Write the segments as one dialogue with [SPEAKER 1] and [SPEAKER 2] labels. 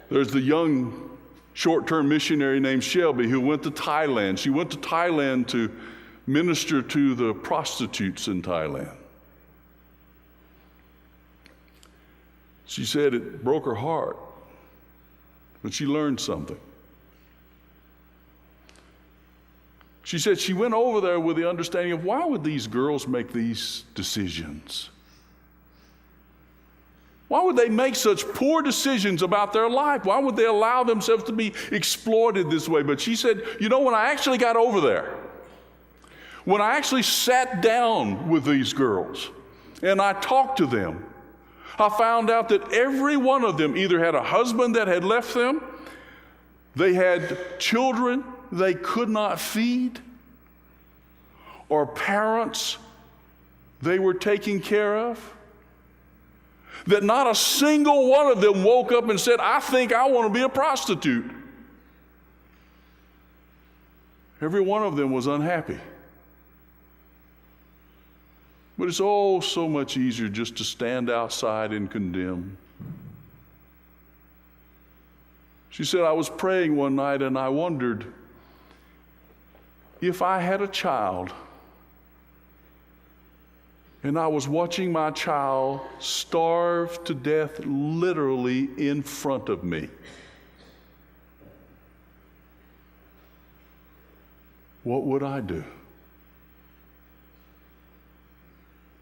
[SPEAKER 1] There's the young short-term missionary named Shelby who went to Thailand. She went to Thailand to minister to the prostitutes in Thailand. She said it broke her heart, but she learned something. She said she went over there with the understanding of why would these girls make these decisions? Why would they make such poor decisions about their life? Why would they allow themselves to be exploited this way? But she said, when I actually got over there, when I actually sat down with these girls and I talked to them, I found out that every one of them either had a husband that had left them, they had children they could not feed, or parents they were taking care of. That not a single one of them woke up and said, I think I want to be a prostitute. Every one of them was unhappy. But it's so much easier just to stand outside and condemn. She said, I was praying one night and I wondered if I had a child and I was watching my child starve to death literally in front of me, what would I do?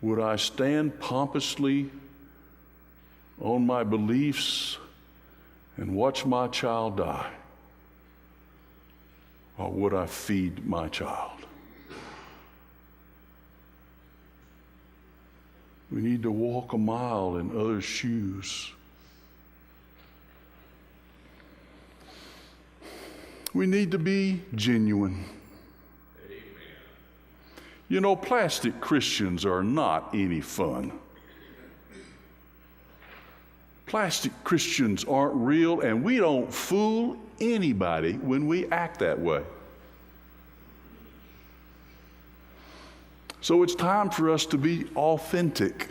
[SPEAKER 1] Would I stand pompously on my beliefs and watch my child die? Or would I feed my child? We need to walk a mile in others' shoes. We need to be genuine. Plastic Christians are not any fun. Plastic Christians aren't real, and we don't fool anybody when we act that way. So it's time for us to be authentic.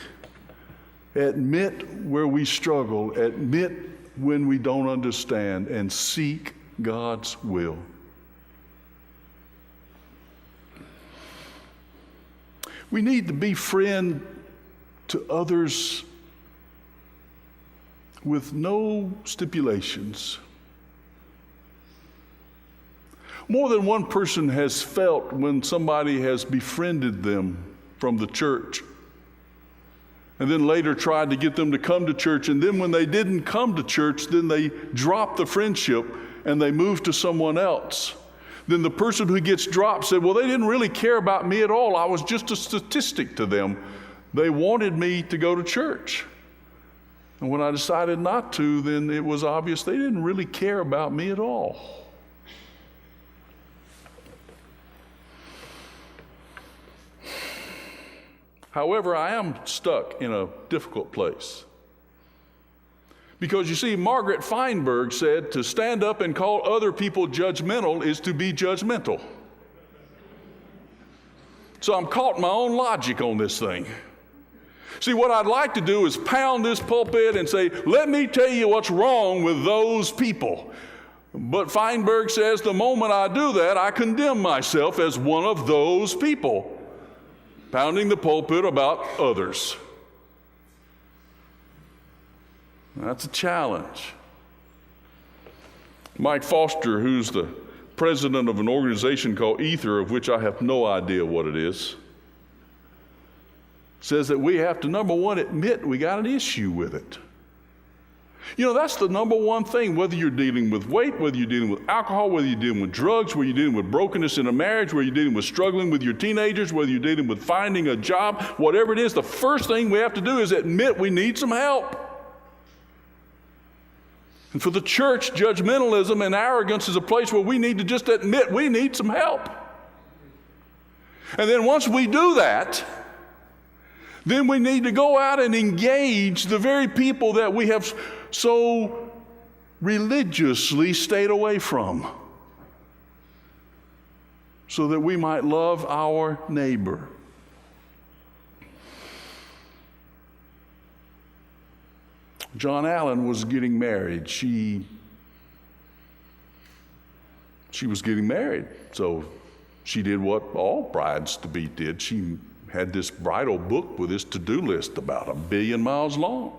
[SPEAKER 1] Admit where we struggle, admit when we don't understand, and seek God's will. We need to be friend to others with no stipulations. More than one person has felt when somebody has befriended them from the church and then later tried to get them to come to church, and then when they didn't come to church, then they dropped the friendship and they moved to someone else. Then the person who gets dropped said, well, they didn't really care about me at all. I was just a statistic to them. They wanted me to go to church. And when I decided not to, then it was obvious they didn't really care about me at all. However, I am stuck in a difficult place. Because you see, Margaret Feinberg said to stand up and call other people judgmental is to be judgmental. So I'm caught in my own logic on this thing. See, what I'd like to do is pound this pulpit and say, let me tell you what's wrong with those people. But Feinberg says the moment I do that, I condemn myself as one of those people, pounding the pulpit about others. That's a challenge. Mike Foster, who's the president of an organization called Ether, of which I have no idea what it is, says that we have to, number one, admit we got an issue with it. That's the number one thing, whether you're dealing with weight, whether you're dealing with alcohol, whether you're dealing with drugs, whether you're dealing with brokenness in a marriage, whether you're dealing with struggling with your teenagers, whether you're dealing with finding a job, whatever it is, the first thing we have to do is admit we need some help. And for the church, judgmentalism and arrogance is a place where we need to just admit we need some help. And then once we do that, then we need to go out and engage the very people that we have so religiously stayed away from, so that we might love our neighbor. John Allen was getting married. She she was getting married. So she did what all brides-to-be did. She had this bridal book with this to-do list about 1 billion miles long.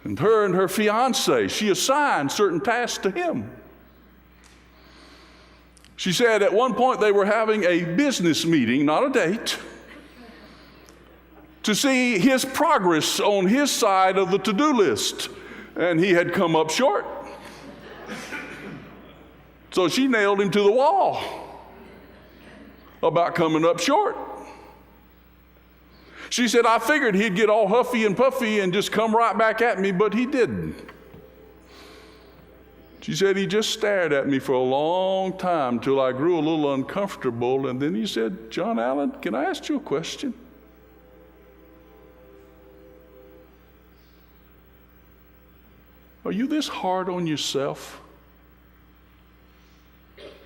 [SPEAKER 1] And her fiance, she assigned certain tasks to him. She said at one point they were having a business meeting, not a date, to see his progress on his side of the to-do list. And he had come up short. So she nailed him to the wall about coming up short. She said, I figured he'd get all huffy and puffy and just come right back at me, but he didn't. She said, he just stared at me for a long time till I grew a little uncomfortable, and then he said, John Allen, can I ask you a question? Are you this hard on yourself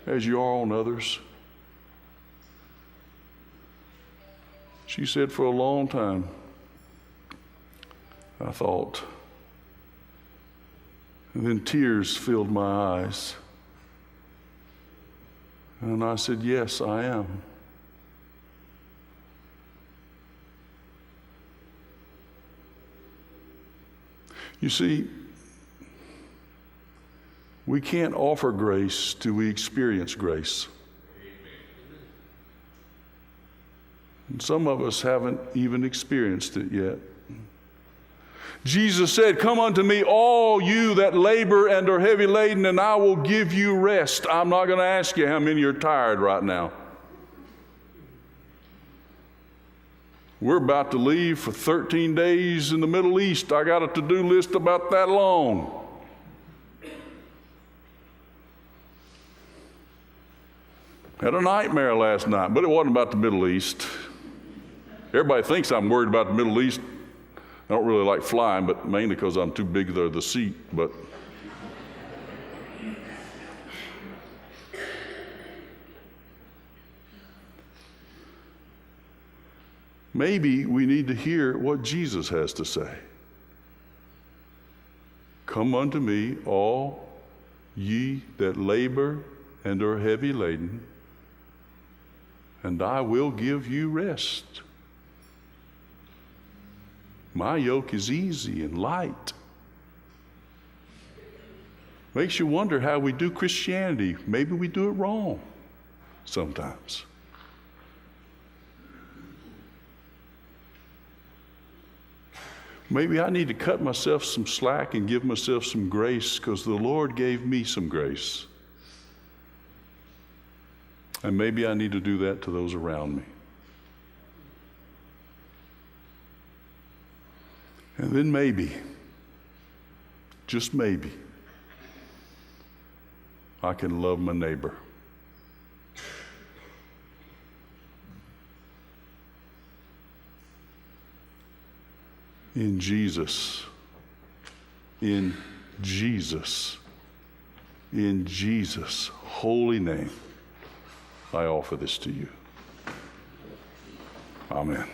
[SPEAKER 1] as you are on others? She said, for a long time, I thought. And then tears filled my eyes. And I said, yes, I am. You see, we can't offer grace till we experience grace. And some of us haven't even experienced it yet. Jesus said, come unto me, all you that labor and are heavy laden, and I will give you rest. I'm not going to ask you how many are tired right now. We're about to leave for 13 days in the Middle East. I got a to-do list about that long. Had a nightmare last night, but it wasn't about the Middle East. Everybody thinks I'm worried about the Middle East. I don't really like flying, but mainly because I'm too big for the seat. But maybe we need to hear what Jesus has to say. Come unto me, all ye that labor and are heavy laden, and I will give you rest. My yoke is easy and light. Makes you wonder how we do Christianity. Maybe we do it wrong sometimes. Maybe I need to cut myself some slack and give myself some grace because the Lord gave me some grace. And maybe I need to do that to those around me. And then maybe, just maybe, I can love my neighbor. In Jesus' holy name, I offer this to you. Amen.